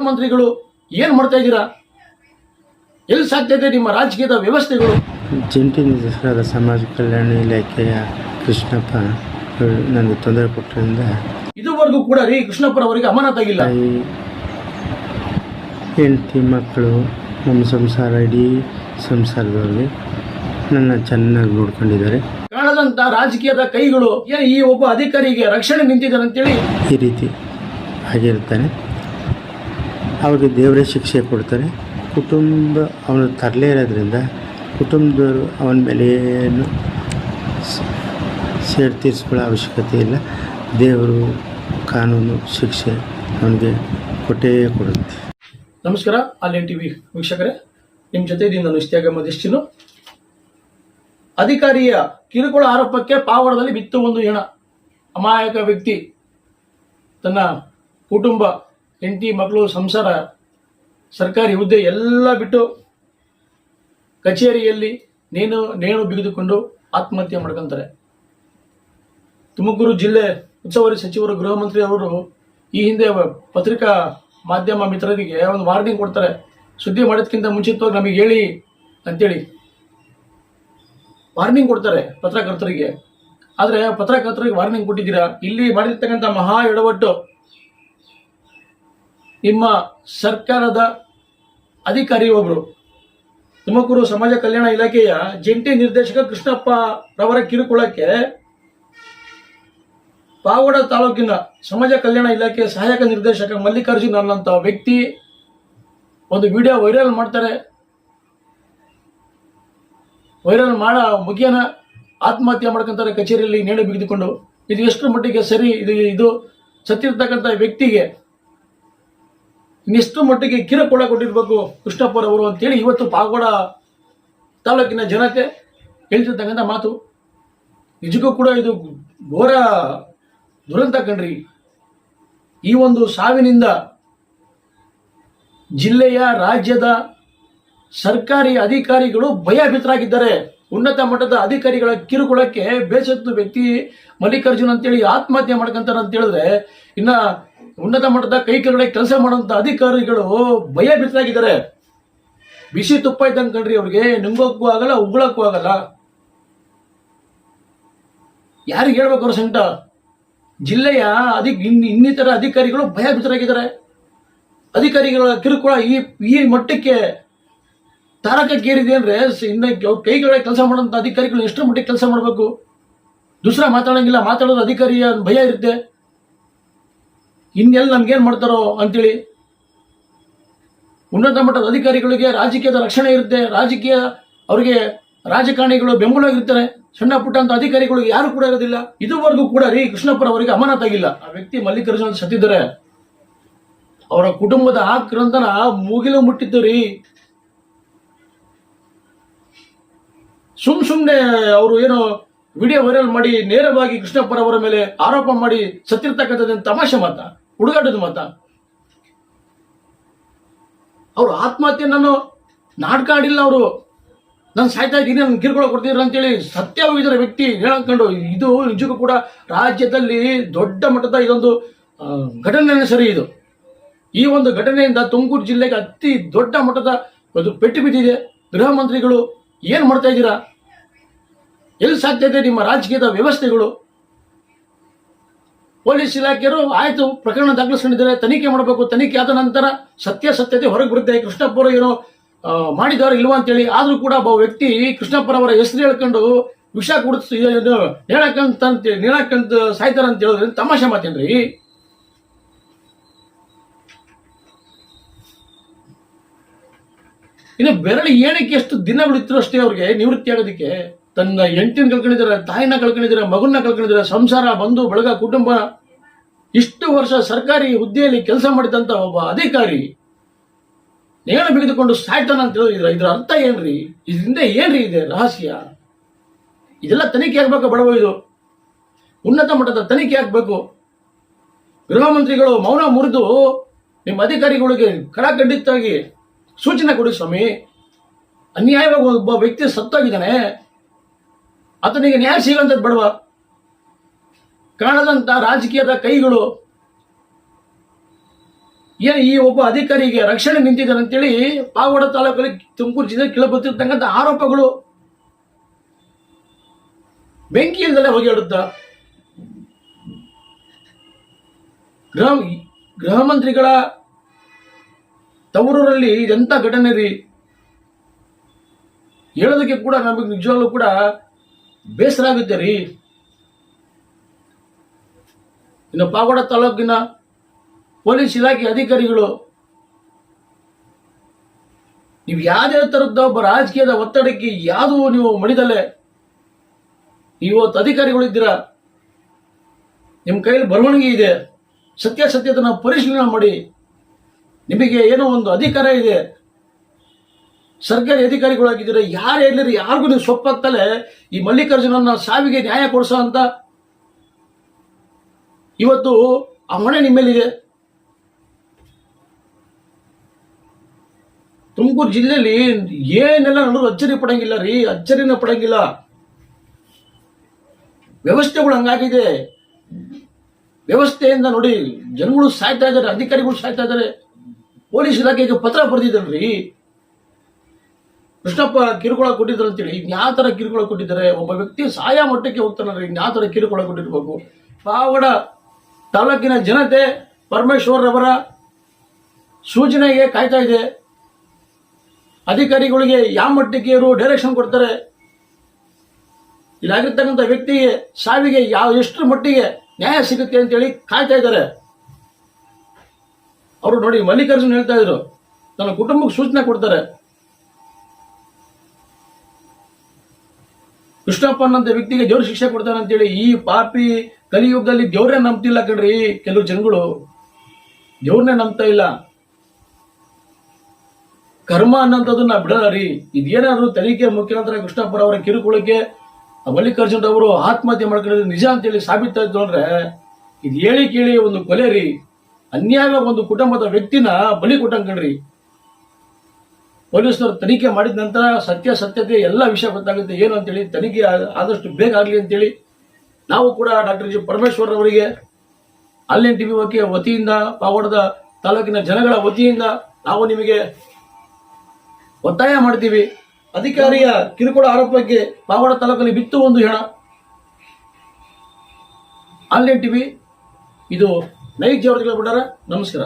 ಮಂತ್ರಿಗಳು ಏನ್ ಮಾಡ್ತಾ ಇದ್ದೀರಾ? ಎಲ್ಲಿ ಸಾಧ್ಯತೆ ನಿಮ್ಮ ರಾಜಕೀಯದ ವ್ಯವಸ್ಥೆಗಳು? ಜಂಟಿ ನಿರ್ದೇಶಕರಾದ ಸಮಾಜ ಕಲ್ಯಾಣ ಇಲಾಖೆಯ ಕೃಷ್ಣಪ್ಪ ನನಗೆ ತೊಂದರೆ ಕೊಟ್ಟರಿಂದ ಇದುವರೆಗೂ ಕೂಡ ಕೃಷ್ಣಪ್ಪರವರಿಗೆ ಅಮಾನತಾಗಿಲ್ಲ. ಹೆಂಡತಿ ಮಕ್ಕಳು ನಮ್ಮ ಸಂಸಾರ, ಇಡೀ ಸಂಸಾರದವರಿಗೆ ನನ್ನ ಚೆನ್ನಾಗಿ ನೋಡ್ಕೊಂಡಿದ್ದಾರೆ. ಕಾಣದಂತ ರಾಜಕೀಯದ ಕೈಗಳು ಈ ಒಬ್ಬ ಅಧಿಕಾರಿಗೆ ರಕ್ಷಣೆ ನಿಂತಿದ್ದಾರೆ ಅಂತೇಳಿ ಈ ರೀತಿ ಆಗಿರ್ತಾನೆ. ಅವ್ರಿಗೆ ದೇವರೇ ಶಿಕ್ಷೆ ಕೊಡ್ತಾರೆ. ಕುಟುಂಬ ಅವನು ತರಲೇ ಇರೋದ್ರಿಂದ ಕುಟುಂಬದವರು ಅವನ ಮೇಲೆ ಏನು ಸೇಡು ತೀರಿಸ್ಕೊಳ್ಳೋ ಅವಶ್ಯಕತೆ ಇಲ್ಲ. ದೇವರು ಕಾನೂನು ಶಿಕ್ಷೆ ಅವನಿಗೆ ಕೊಟ್ಟೇ ಕೊಡುತ್ತೆ. ನಮಸ್ಕಾರ, ಆಲ್ಎನ್ ಟಿವಿ ವೀಕ್ಷಕರೇ, ನಿಮ್ಮ ಜೊತೆ ಇದ್ದೀನಿ ನಾನು ಇಷ್ಟ್ಯಾಗ ಮದಿಷ್ಟಿನು. ಅಧಿಕಾರಿಯ ಕಿರುಕುಳ ಆರೋಪಕ್ಕೆ ಪಾವಗಡದಲ್ಲಿ ಬಿತ್ತು ಒಂದು ಹೆಣ. ಅಮಾಯಕ ವ್ಯಕ್ತಿ ತನ್ನ ಕುಟುಂಬ, ಹೆಂಡತಿ ಮಕ್ಕಳು, ಸಂಸಾರ, ಸರ್ಕಾರಿ ಹುದ್ದೆ ಎಲ್ಲ ಬಿಟ್ಟು ಕಚೇರಿಯಲ್ಲಿ ನೇಣು ಬಿಗಿದುಕೊಂಡು ಆತ್ಮಹತ್ಯೆ ಮಾಡ್ಕೊಂತಾರೆ. ತುಮಕೂರು ಜಿಲ್ಲೆ ಉಸ್ತುವಾರಿ ಸಚಿವರು, ಗೃಹ ಮಂತ್ರಿ ಅವರು ಈ ಹಿಂದೆ ಪತ್ರಿಕಾ ಮಾಧ್ಯಮ ಮಿತ್ರರಿಗೆ ಒಂದು ವಾರ್ನಿಂಗ್ ಕೊಡ್ತಾರೆ. ಸುದ್ದಿ ಮಾಡೋದಕ್ಕಿಂತ ಮುಂಚಿತವಾಗಿ ನಮಗೆ ಹೇಳಿ ಅಂತೇಳಿ ವಾರ್ನಿಂಗ್ ಕೊಡ್ತಾರೆ ಪತ್ರಕರ್ತರಿಗೆ. ಆದರೆ ಪತ್ರಕರ್ತರಿಗೆ ವಾರ್ನಿಂಗ್ ಕೊಟ್ಟಿದ್ದೀರಾ? ಇಲ್ಲಿ ಮಾಡಿರ್ತಕ್ಕಂಥ ಮಹಾ ಎಡವಟ್ಟು ನಿಮ್ಮ ಸರ್ಕಾರದ ಅಧಿಕಾರಿ ಒಬ್ಬರು ತುಮಕೂರು ಸಮಾಜ ಕಲ್ಯಾಣ ಇಲಾಖೆಯ ಜಂಟಿ ನಿರ್ದೇಶಕ ಕೃಷ್ಣಪ್ಪ ರವರ ಕಿರುಕುಳಕ್ಕೆ ಪಾವಗಡ ತಾಲೂಕಿನ ಸಮಾಜ ಕಲ್ಯಾಣ ಇಲಾಖೆಯ ಸಹಾಯಕ ನಿರ್ದೇಶಕ ಮಲ್ಲಿಕಾರ್ಜುನ್ ಅನ್ನಂತ ವ್ಯಕ್ತಿ ಒಂದು ವಿಡಿಯೋ ವೈರಲ್ ಮಾಡ್ತಾರೆ. ವೈರಲ್ ಮಾಡೋ ಮುಗಿಯನ ಆತ್ಮಹತ್ಯೆ ಮಾಡ್ಕೊಂತಾರೆ ಕಚೇರಿಯಲ್ಲಿ ನೇಣು ಬಿಗಿದುಕೊಂಡು. ಇದು ಎಷ್ಟು ಮಟ್ಟಿಗೆ ಸರಿ? ಇದು ಸತ್ತಿರ್ತಕ್ಕಂಥ ವ್ಯಕ್ತಿಗೆ ಇನ್ನೆಷ್ಟು ಮಟ್ಟಿಗೆ ಕಿರುಕುಳ ಕೊಟ್ಟಿರ್ಬೇಕು ಕೃಷ್ಣಪ್ಪರವರು ಅಂತೇಳಿ ಇವತ್ತು ಪಾವಗಡ ತಾಲೂಕಿನ ಜನತೆ ಹೇಳ್ತಿರ್ತಕ್ಕಂಥ ಮಾತು. ನಿಜಕ್ಕೂ ಕೂಡ ಇದು ಘೋರ ದುರಂತ ಕಣ್ರಿ. ಈ ಒಂದು ಸಾವಿನಿಂದ ಜಿಲ್ಲೆಯ, ರಾಜ್ಯದ ಸರ್ಕಾರಿ ಅಧಿಕಾರಿಗಳು ಭಯಭೀತರಾಗಿದ್ದಾರೆ. ಉನ್ನತ ಮಟ್ಟದ ಅಧಿಕಾರಿಗಳ ಕಿರುಕುಳಕ್ಕೆ ಬೇಸತ್ತು ವ್ಯಕ್ತಿ ಮಲ್ಲಿಕಾರ್ಜುನ್ ಅಂತೇಳಿ ಆತ್ಮಹತ್ಯೆ ಮಾಡ್ಕೊಂತಾರೆ ಅಂತ ಹೇಳಿದ್ರೆ, ಇನ್ನ ಉನ್ನತ ಮಟ್ಟದ ಕೈ ಕೆಳಗಡೆ ಕೆಲಸ ಮಾಡುವಂತ ಅಧಿಕಾರಿಗಳು ಭಯಭೀತರಾಗಿದ್ದಾರೆ. ಬಿಸಿ ತುಪ್ಪ ಇದ್ದಂಗೆ ಕಣ್ರಿ ಅವ್ರಿಗೆ. ನುಂಗೋಕ್ಕೂ ಆಗಲ್ಲ, ಉಗುಳಕ್ಕೂ ಆಗಲ್ಲ. ಯಾರಿಗೆ ಹೇಳ್ಬೇಕು ಅವ್ರ ಸಂಕಟ? ಜಿಲ್ಲೆಯ ಇನ್ನಿತರ ಅಧಿಕಾರಿಗಳು ಭಯಭೀತರಾಗಿದ್ದಾರೆ. ಅಧಿಕಾರಿಗಳ ಕಿರುಕುಳ ಈ ಮಟ್ಟಕ್ಕೆ ತಾರಕಕ್ಕೇರಿದೆ ಅಂದ್ರೆ ಇನ್ನು ಕೈಗಳ ಕೆಲಸ ಮಾಡುವಂತ ಅಧಿಕಾರಿಗಳು ಎಷ್ಟರ ಮಟ್ಟಿಗೆ ಕೆಲಸ ಮಾಡಬೇಕು? ದೂಸರ ಮಾತಾಡಂಗಿಲ್ಲ, ಮಾತಾಡೋದು ಅಧಿಕಾರಿಯ ಭಯ ಇರುತ್ತೆ. ಇನ್ನೆಲ್ಲ ನಮ್ಗೇನ್ ಮಾಡ್ತಾರೋ ಅಂತೇಳಿ. ಉನ್ನತ ಮಟ್ಟದ ಅಧಿಕಾರಿಗಳಿಗೆ ರಾಜಕೀಯದ ರಕ್ಷಣೆ ಇರುತ್ತೆ. ಅವರಿಗೆ ರಾಜಕಾರಣಿಗಳು ಬೆಂಬಲವಾಗಿರ್ತಾರೆ. ಸಣ್ಣ ಪುಟ್ಟ ಅಂತ ಅಧಿಕಾರಿಗಳಿಗೆ ಯಾರು ಕೂಡ ಇರೋದಿಲ್ಲ. ಇದುವರೆಗೂ ಕೂಡ ಕೃಷ್ಣಪ್ಪರವರಿಗೆ ಅಮಾನತಾಗಿಲ್ಲ. ಆ ವ್ಯಕ್ತಿ ಮಲ್ಲಿಕಾರ್ಜುನ್ ಸತ್ತಿದ್ದಾರೆ. ಅವರ ಕುಟುಂಬದ ಆಕ್ರಂತನ ಮುಗಿಲು ಮುಟ್ಟಿತ್ತು ರೀ. ಸುಮ್ನೆ ಅವರು ಏನೋ ವಿಡಿಯೋ ವೈರಲ್ ಮಾಡಿ ನೇರವಾಗಿ ಕೃಷ್ಣಪ್ಪರವರ ಮೇಲೆ ಆರೋಪ ಮಾಡಿ ಸತ್ತಿರ್ತಕ್ಕಂಥದ್ದು ತಮಾಷೆ ಮಾತ, ಹುಡುಗಾಟದ ಮಾತ. ಅವರು ಆತ್ಮಹತ್ಯೆ ನಾಟಕ ಆಡಿಲ್ಲ. ಅವರು ನಾನು ಸಾಯ್ತಾ ಇದ್ದೀನಿ, ನನ್ನ ಕಿರುಕುಳ ಕೊಡ್ತಿದ್ರು ಅಂತೇಳಿ ಸತ್ಯ ಹೋಗಿದ್ದಾರೆ ವ್ಯಕ್ತಿ ಹೇಳಕೊಂಡು. ಇದು ನಿಜಕ್ಕೂ ಕೂಡ ರಾಜ್ಯದಲ್ಲಿ ದೊಡ್ಡ ಮಟ್ಟದ ಇದೊಂದು ಘಟನೆ ಸರಿ. ಈ ಒಂದು ಘಟನೆಯಿಂದ ತುಮಕೂರು ಜಿಲ್ಲೆಗೆ ಅತಿ ದೊಡ್ಡ ಮಟ್ಟದ ಒಂದು ಪೆಟ್ಟು ಬಿದ್ದಿದೆ. ಗೃಹ ಮಂತ್ರಿಗಳು ಏನ್ ಮಾಡ್ತಾ ಇದ್ದೀರಾ? ಎಲ್ಲಿ ಸಾಧ್ಯತೆ ನಿಮ್ಮ ರಾಜಕೀಯದ ವ್ಯವಸ್ಥೆಗಳು? ಪೊಲೀಸ್ ಇಲಾಖೆಯರು ಆಯ್ತು, ಪ್ರಕರಣ ದಾಖಲಿಸಿಕೊಂಡಿದ್ದಾರೆ, ತನಿಖೆ ಮಾಡಬೇಕು. ತನಿಖೆ ಆದ ನಂತರ ಸತ್ಯತೆ ಹೊರಗೆ ಬರುತ್ತೆ. ಕೃಷ್ಣಪ್ಪರು ಏನೋ ಮಾಡಿದವರು ಇಲ್ವಾ ಅಂತೇಳಿ. ಆದ್ರೂ ಕೂಡ ಒಬ್ಬ ವ್ಯಕ್ತಿ ಕೃಷ್ಣಪ್ಪರವರ ಹೆಸರು ಹೇಳ್ಕೊಂಡು ವಿಷ ಕುಡಿಸ್ ನೇಣಕ್ಕಂತ ಸಾಯ್ತಾರ ಅಂತ ಹೇಳಿದ್ರೆ ತಮಾಷೆ ಮಾತೇನ್ರಿ? ಇನ್ನು ಬೆರಳು ಏನಕ್ಕೆ ಎಷ್ಟು ದಿನಗಳಿದ್ರು ಅಷ್ಟೇ ಅವ್ರಿಗೆ ನಿವೃತ್ತಿ ಆಗೋದಕ್ಕೆ. ತನ್ನ ಹೆಂಡತಿನ ಕಳ್ಕೊಂಡಿದ್ದಾರೆ, ತಾಯಿನ ಕಳ್ಕೊಂಡಿದ್ದಾರೆ, ಮಗನ್ನ ಕಳ್ಕೊಂಡಿದ್ದಾರೆ, ಸಂಸಾರ, ಬಂಧು ಬಳಗ, ಕುಟುಂಬ. ಇಷ್ಟು ವರ್ಷ ಸರ್ಕಾರಿ ಹುದ್ದೆಯಲ್ಲಿ ಕೆಲಸ ಮಾಡಿದಂತ ಒಬ್ಬ ಅಧಿಕಾರಿ ನೇಣು ಬಿಗಿದುಕೊಂಡು ಸಾಯ್ತಾನ ಅಂತ ಹೇಳಿದ್ರೆ ಇದ್ರ ಅರ್ಥ ಏನ್ರಿ? ಇದರಿಂದ ಏನ್ರಿ ಇದೆ ರಹಸ್ಯ? ಇದೆಲ್ಲ ತನಿಖೆ ಆಗ್ಬೇಕು ಬಡವ. ಇದು ಉನ್ನತ ಮಟ್ಟದ ತನಿಖೆ ಆಗ್ಬೇಕು. ಗೃಹ ಮಂತ್ರಿಗಳು ಮೌನ ಮುರಿದು ನಿಮ್ಮ ಅಧಿಕಾರಿಗಳಿಗೆ ಕಡಾಖಂಡಿತಾಗಿ ಸೂಚನೆ ಕೊಡಿ ಸ್ವಾಮಿ. ಅನ್ಯಾಯವಾಗಿ ಒಬ್ಬ ವ್ಯಕ್ತಿ ಸತ್ತೋಗಿದ್ದಾನೆ, ಆತನಿಗೆ ನ್ಯಾಯ ಸಿಗುವಂಥದ್ದು ಬಡವ. ಕಾಣದಂತ ರಾಜಕೀಯದ ಕೈಗಳು ಏನು ಈ ಒಬ್ಬ ಅಧಿಕಾರಿಗೆ ರಕ್ಷಣೆ ನಿಂತಿದ್ದಾನೆ ಅಂತೇಳಿ ಪಾವಗಡ ತಾಲೂಕಲ್ಲಿ ತುಮಕೂರು ಜಿಲ್ಲೆ ಕೇಳಬರ್ತಿರ್ತಕ್ಕಂಥ ಆರೋಪಗಳು ಬೆಂಕಿ ಇಲ್ದಲೇ ಹೋಗಿಡುತ್ತಾ. ಗೃಹ ಮಂತ್ರಿಗಳ ತವರೂರಲ್ಲಿ ಇದೆಂತ ಘಟನೆ ರೀ, ಹೇಳೋದಕ್ಕೆ ಕೂಡ ನಮಗೆ ನಿಜವಾಗ್ಲೂ ಕೂಡ ಬೇಸರ ಆಗುತ್ತೆ ರೀ. ಇನ್ನು ಪಾವಗಡ ತಾಲೂಕಿನ ಪೊಲೀಸ್ ಇಲಾಖೆ ಅಧಿಕಾರಿಗಳು, ನೀವು ಯಾವುದೇ ತರದ್ದು ಒಬ್ಬ ರಾಜಕೀಯದ ಒತ್ತಡಕ್ಕೆ ಯಾವುದು ನೀವು ಮಡಿದಲ್ಲೇ ಇವತ್ತು ಅಧಿಕಾರಿಗಳು ಇದ್ದೀರಾ, ನಿಮ್ಮ ಕೈಯಲ್ಲಿ ಬರವಣಿಗೆ ಇದೆ, ಸತ್ಯಾಸತ್ಯತೆನ ಪರಿಶೀಲನೆ ಮಾಡಿ, ನಿಮಗೆ ಏನೋ ಒಂದು ಅಧಿಕಾರ ಇದೆ, ಸರ್ಕಾರಿ ಅಧಿಕಾರಿಗಳಾಗಿದ್ದೀರಾ, ಯಾರು ಹೇಳಿರಿ ಯಾರಿಗೂ ನೀವು ಸೊಪ್ಪಾಗ್ತಲೇ ಈ ಮಲ್ಲಿಕಾರ್ಜುನನ ಸಾವಿಗೆ ನ್ಯಾಯ ಕೊಡಿಸೋ ಅಂತ ಇವತ್ತು ಆ ಹೊಣೆ ನಿಮ್ಮ ಮೇಲಿದೆ. ತುಮಕೂರು ಜಿಲ್ಲೆಯಲ್ಲಿ ಏನೆಲ್ಲ ನೋಡಿದ್ರು ಅಚ್ಚರಿ ಪಡಂಗಿಲ್ಲ ರೀ, ಅಚ್ಚರಿನ ಪಡಂಗಿಲ್ಲ. ವ್ಯವಸ್ಥೆಗಳು ಹಂಗಾಗಿದೆ. ವ್ಯವಸ್ಥೆಯಿಂದ ನೋಡಿ ಜನಗಳು ಸಾಯ್ತಾ ಇದ್ದಾರೆ, ಅಧಿಕಾರಿಗಳು ಸಾಯ್ತಾ ಇದ್ದಾರೆ. ಪೊಲೀಸ್ ಇಲಾಖೆಗೆ ಪತ್ರ ಬರೆದಿದ್ದಾರ್ರಿ, ಕೃಷ್ಣಪ್ಪ ಕಿರುಕುಳ ಕೊಟ್ಟಿದ್ರು ಅಂತೇಳಿ. ಯಾವ ತರ ಕಿರುಕುಳ ಕೊಟ್ಟಿದ್ದಾರೆ? ಒಬ್ಬ ವ್ಯಕ್ತಿ ಸಾಯ ಮಟ್ಟಕ್ಕೆ ಹೋಗ್ತಾನಲ್ರಿ, ಯಾವ ತರ ಕಿರುಕುಳ ಕೊಟ್ಟಿರ್ಬೇಕು? ಪಾವಗಡ ತಾಲೂಕಿನ ಜನತೆ ಪರಮೇಶ್ವರ್ ಅವರ ಸೂಚನೆಗೆ ಕಾಯ್ತಾ ಇದೆ. ಅಧಿಕಾರಿಗಳಿಗೆ ಯಾವ ಮಟ್ಟಕ್ಕೆ ಇವರು ಡೈರೆಕ್ಷನ್ ಕೊಡ್ತಾರೆ, ಇಲ್ಲಾಗಿರ್ತಕ್ಕಂಥ ವ್ಯಕ್ತಿಗೆ ಸಾವಿಗೆ ಎಷ್ಟರ ಮಟ್ಟಿಗೆ ನ್ಯಾಯ ಸಿಗುತ್ತೆ ಅಂತೇಳಿ ಕಾಯ್ತಾ ಇದ್ದಾರೆ. ಅವರು ನೋಡಿ ಮಲ್ಲಿಕಾರ್ಜುನ್ ಹೇಳ್ತಾ ಇದ್ರು, ನನ್ನ ಕುಟುಂಬಕ್ಕೆ ಸೂಚನೆ ಕೊಡ್ತಾರೆ. ಕೃಷ್ಣಪ್ಪ ಅನ್ನಂತ ವ್ಯಕ್ತಿಗೆ ದೇವ್ರ ಶಿಕ್ಷೆ ಕೊಡ್ತಾನೆ ಅಂತೇಳಿ ಈ ಪಾಪಿ ಕಲಿಯುಗದಲ್ಲಿ ದೇವ್ರೇ ನಂಬ್ತಿಲ್ಲ ಕಣ್ರಿ. ಕೆಲವು ಜನಗಳು ದೇವ್ರನ್ನೇ ನಂಬ್ತಾ ಇಲ್ಲ. ಕರ್ಮ ಅನ್ನೋದನ್ನ ಬಿಡಲ್ಲ ರೀ. ಇದೇನಾದ್ರು ತನಿಖೆ ಮುಖ್ಯಮಂತ್ರಿ ಕೃಷ್ಣಪ್ಪರವರ ಕಿರುಕುಳಕ್ಕೆ ಮಲ್ಲಿಕಾರ್ಜುನ್ ಅವರು ಆತ್ಮಹತ್ಯೆ ಮಾಡ್ಕೊಂಡಿದ್ದು ನಿಜ ಅಂತೇಳಿ ಸಾಬೀತಾಯ್ತು ಅಂದ್ರೆ ಇದು ಹೇಳಿ ಕೇಳಿ ಒಂದು ಕೊಲೆ ರೀ. ಅನ್ಯಾಯ ಒಂದು ಕುಟುಂಬದ ವ್ಯಕ್ತಿನ ಬಲಿ ಕೊಟ್ಟಂಕಣ್ರಿ. ಪೊಲೀಸರು ತನಿಖೆ ಮಾಡಿದ ನಂತರ ಸತ್ಯತೆ ಎಲ್ಲ ವಿಷಯ ಗೊತ್ತಾಗುತ್ತೆ ಏನು ಅಂತೇಳಿ. ತನಿಖೆ ಆದಷ್ಟು ಬೇಗ ಆಗಲಿ ಅಂತೇಳಿ ನಾವು ಕೂಡ ಡಾಕ್ಟರ್ ಜಿ ಪರಮೇಶ್ವರ್ ಅವರಿಗೆ ಆನ್ಲೈನ್ ಟಿವಿ ವತಿಯಿಂದ, ಪಾವಗಡದ ತಾಲೂಕಿನ ಜನಗಳ ವತಿಯಿಂದ ನಾವು ನಿಮಗೆ ಒತ್ತಾಯ ಮಾಡ್ತೀವಿ. ಅಧಿಕಾರಿಯ ಕಿರುಕುಳ ಆರೋಪಕ್ಕೆ ಪಾವಗಡ ತಾಲೂಕಲ್ಲಿ ಬಿತ್ತು ಒಂದು ಹೆಣ. ಆನ್ಲೈನ್ ಟಿವಿ ಇದು ನೈಜ ಜವರ್ದಿಗಳ ಬಿಡಾರ. ನಮಸ್ಕಾರ.